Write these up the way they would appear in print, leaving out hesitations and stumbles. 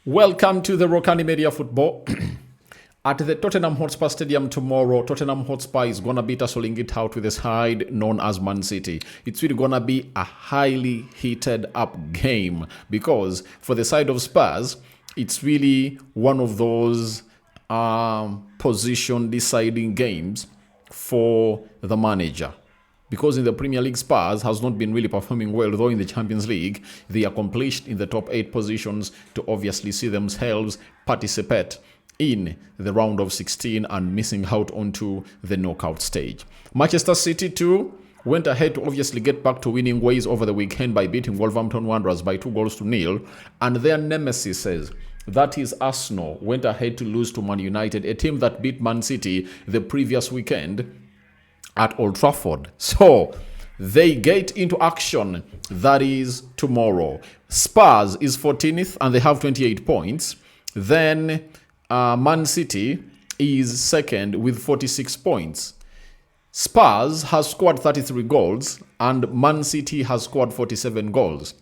Welcome to the Rokani Media Football. At the Tottenham Hotspur Stadium tomorrow, Tottenham Hotspur is going to be tussling it out with a side known as Man City. It's really going to be a highly heated up game because for the side of Spurs, it's really one of those position deciding games for the manager. Because in the Premier League, Spurs has not been really performing well, though in the Champions League, they accomplished in the top 8 positions to obviously see themselves participate in the round of 16 and missing out onto the knockout stage. Manchester City too went ahead to obviously get back to winning ways over the weekend by beating Wolverhampton Wanderers by 2-0, and their nemesis, that is Arsenal, went ahead to lose to Man United, a team that beat Man City the previous weekend at Old Trafford. So they get into action. That is tomorrow. Spurs is 14th and they have 28 points. Then Man City is second with 46 points. Spurs has scored 33 goals and Man City has scored 47 goals.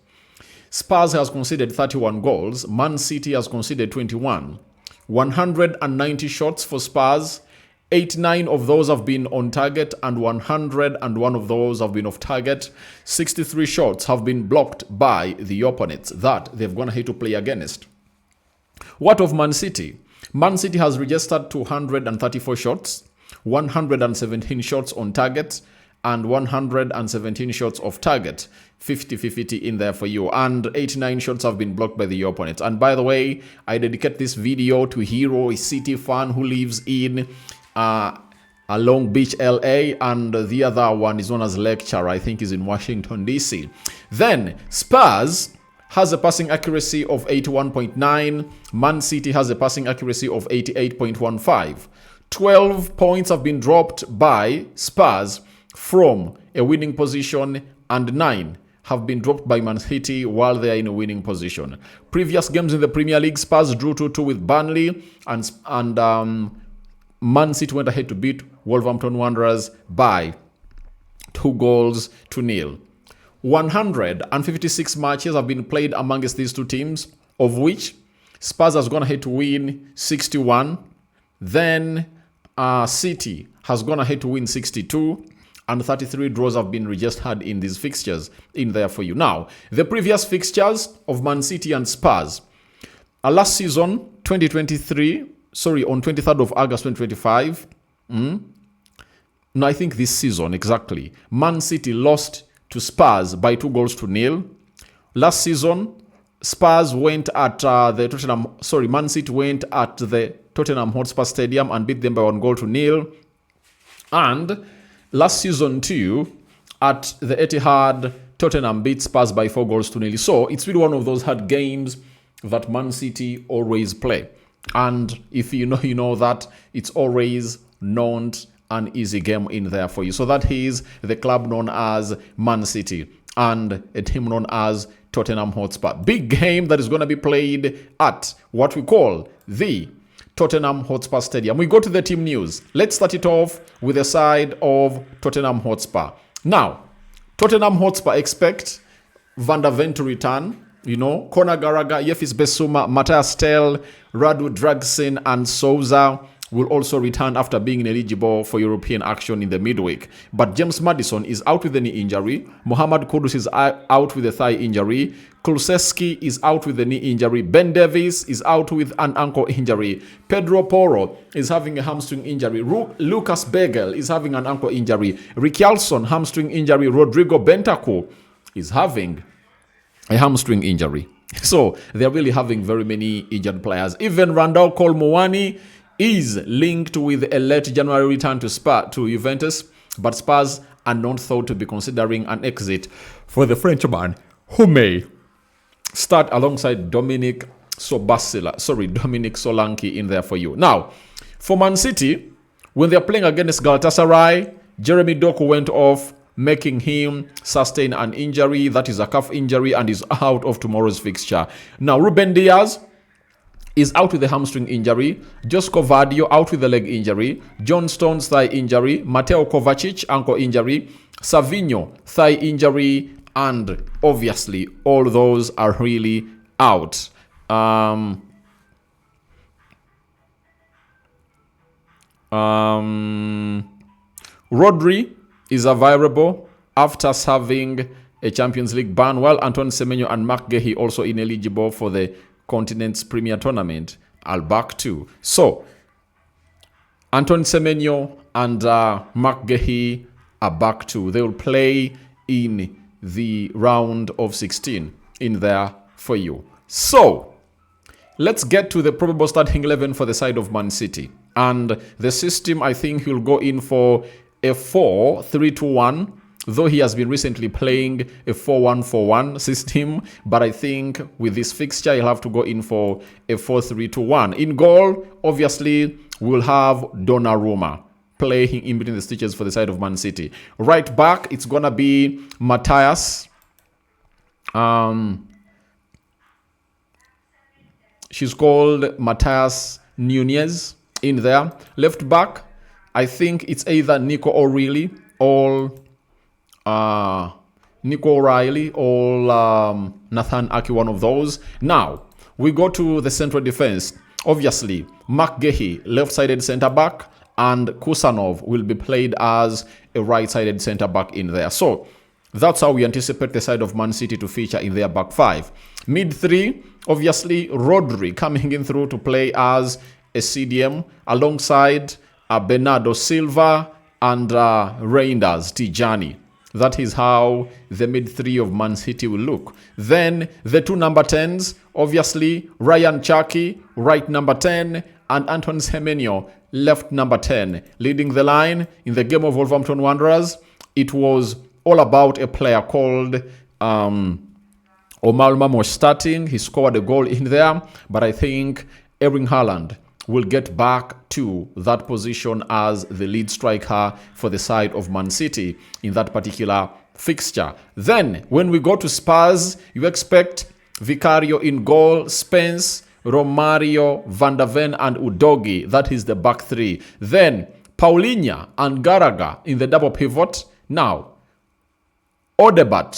Spurs has conceded 31 goals. Man City has conceded 21. 190 shots for Spurs. 89 of those have been on target and 101 of those have been off target. 63 shots have been blocked by the opponents that they've gone ahead to play against. What of Man City? Man City has registered 234 shots, 117 shots on target, and 117 shots off target. 50-50 in there for you. And 89 shots have been blocked by the opponents. And by the way, I dedicate this video to Hero, a City fan who lives in Long Beach, LA, and the other one is known as Lecture, I think is in Washington, DC. Then Spurs has a passing accuracy of 81.9. Man City has a passing accuracy of 88.15. 12 points have been dropped by Spurs from a winning position and 9 have been dropped by Man City while they are in a winning position. Previous games in the Premier League, Spurs drew 2-2 with Burnley and Man City went ahead to beat Wolverhampton Wanderers by 2-0. 156 matches have been played amongst these two teams, of which Spurs has gone ahead to win 61. Then City has gone ahead to win 62. And 33 draws have been registered in these fixtures in there for you. Now, the previous fixtures of Man City and Spurs. Last season, 2023... on 23rd of August 2025. No, I think this season exactly. Man City lost to Spurs by 2-0. Last season, Spurs went at Man City went at the Tottenham Hotspur Stadium and beat them by 1-0. And last season too, at the Etihad, Tottenham beat Spurs by 4-0. So it's really one of those hard games that Man City always play. And if you know that it's always not an easy game in there for you. So that is the club known as Man City and a team known as Tottenham Hotspur. Big game that is going to be played at what we call the Tottenham Hotspur Stadium. We go to the team news. Let's start it off with the side of Tottenham Hotspur. Now, Tottenham Hotspur expect Van der Ven to return. Conor Gallagher, Yefis Besuma, Matthias Tell, Radu Dragsin, and Souza will also return after being ineligible for European action in the midweek. But James Maddison is out with a knee injury. Mohamed Kudus is out with a thigh injury. Kulusevski is out with a knee injury. Ben Davies is out with an ankle injury. Pedro Porro is having a hamstring injury. Lucas Begel is having an ankle injury. Richarlison, hamstring injury. Rodrigo Bentancur is having a hamstring injury. So they're really having very many injured players. Even Randall Kolo Muani is linked with a late January return to Juventus, but Spurs are not thought to be considering an exit for the Frenchman, who may start alongside Dominic Solanke in there for you. Now, for Man City, when they're playing against Galatasaray, Jeremy Doku went off, making him sustain an injury. That is a calf injury and is out of tomorrow's fixture. Now, Ruben Diaz is out with a hamstring injury. Josko Vardio out with a leg injury. John Stones thigh injury. Mateo Kovacic ankle injury. Semenyo thigh injury. And obviously, all those are really out. Rodri is available after serving a Champions League ban, while Antoine Semenyo and Marc Guehi also ineligible for the Continent's Premier Tournament are back too. So, Antoine Semenyo and Marc Guehi are back too. They will play in the round of 16 in there for you. So, let's get to the probable starting 11 for the side of Man City. And the system, I think he'll go in for a 4-3-2-1, though he has been recently playing a 4-1-4-1 system. But I think with this fixture, he'll have to go in for a 4-3-2-1. In goal, obviously, we'll have Donnarumma playing in between the stitches for the side of Man City. Right back, it's going to be Matthias. She's called Matthias Nunez in there. Left back, I think it's either Nico O'Reilly or Nathan Aki, one of those. Now, we go to the central defense. Obviously, Marc Guehi, left-sided centre-back, and Kusanov will be played as a right-sided centre-back in there. So, that's how we anticipate the side of Man City to feature in their back five. Mid three, obviously, Rodri coming in through to play as a CDM alongside Bernardo Silva and Reinders Tijani. That is how the mid three of Man City will look. Then the two number 10s, obviously Ryan Cherki, right number 10, and Antoine Semenyo, left number 10. Leading the line in the game of Wolverhampton Wanderers, it was all about a player called Omar Mamo starting. He scored a goal in there, but I think Erling Haaland will get back to that position as the lead striker for the side of Man City in that particular fixture. Then, when we go to Spurs, you expect Vicario in goal, Spence, Romario, Van der Ven, and Udogi. That is the back three. Then, Paulinho and Gallagher in the double pivot. Now, Odegaard,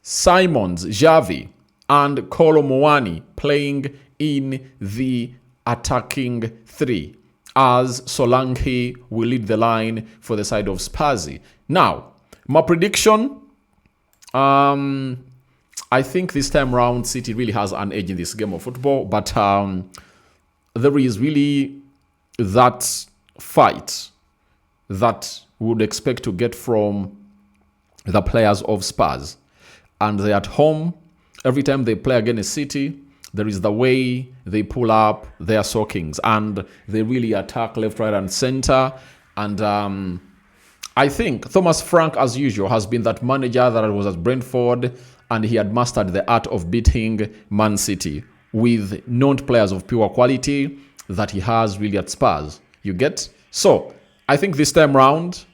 Simons, Xavi, and Kolo Muani playing in the attacking three, as Solanke will lead the line for the side of Spurs. Now, my prediction, I think this time round City really has an edge in this game of football, but there is really that fight that we would expect to get from the players of Spurs. And they're at home. Every time they play against City, there is the way they pull up their sockings and they really attack left, right, and center. And I think Thomas Frank, as usual, has been that manager that was at Brentford, and he had mastered the art of beating Man City with known players of pure quality that he has really at Spurs. You get? So, I think this time round,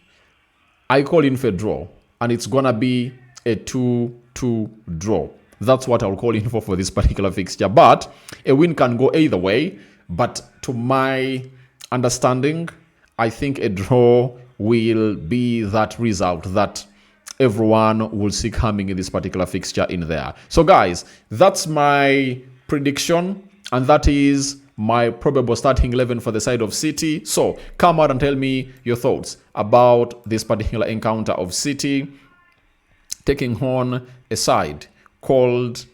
I call in for a draw, and it's going to be a 2-2 draw. That's what I'll call in for this particular fixture. But a win can go either way. But to my understanding, I think a draw will be that result that everyone will see coming in this particular fixture in there. So guys, that's my prediction, and that is my probable starting 11 for the side of City. So come out and tell me your thoughts about this particular encounter of City taking on a side called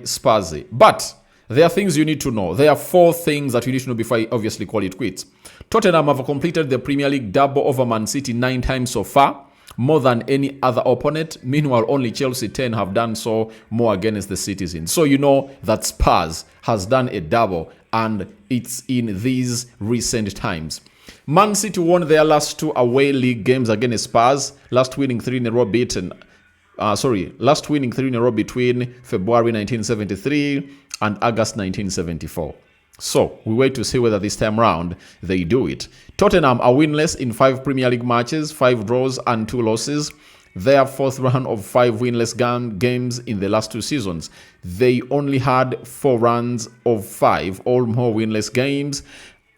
Spurs. But there are things you need to know. There are 4 things that you need to know before I obviously call it quits. Tottenham have completed the Premier League double over Man City 9 times so far, more than any other opponent. Meanwhile, only Chelsea 10 have done so more against the Citizens. So you know that Spurs has done a double, and it's in these recent times. Man City won their last 2 away league games against Spurs, last winning 3 in a row between February 1973 and August 1974. So, we wait to see whether this time round they do it. Tottenham are winless in 5 Premier League matches, 5 draws and 2 losses. Their 4th run of 5 winless games in the last 2 seasons. They only had 4 runs of 5 or more winless games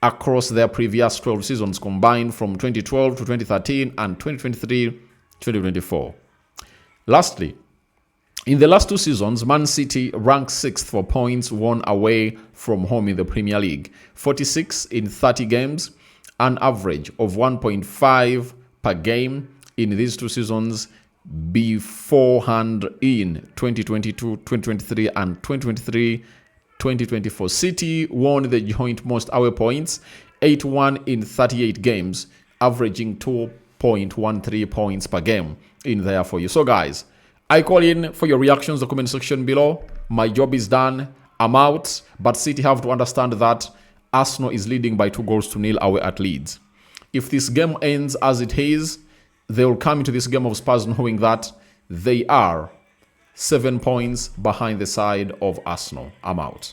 across their previous 12 seasons combined from 2012 to 2013 and 2023-2024. Lastly, In the last 2 seasons, Man City ranked 6th for points won away from home in the Premier League. 46 in 30 games, an average of 1.5 per game in these 2 seasons beforehand in 2022, 2023 and 2023, 2024. City won the joint most away points, 81 in 38 games, averaging 2.13 points per game in there for you. So guys, I call in for your reactions in the comment section below. My job is done. I'm out. But City have to understand that Arsenal is leading by 2-0 away at Leeds. If this game ends as it is, they will come into this game of Spurs knowing that they are 7 points behind the side of Arsenal. I'm out.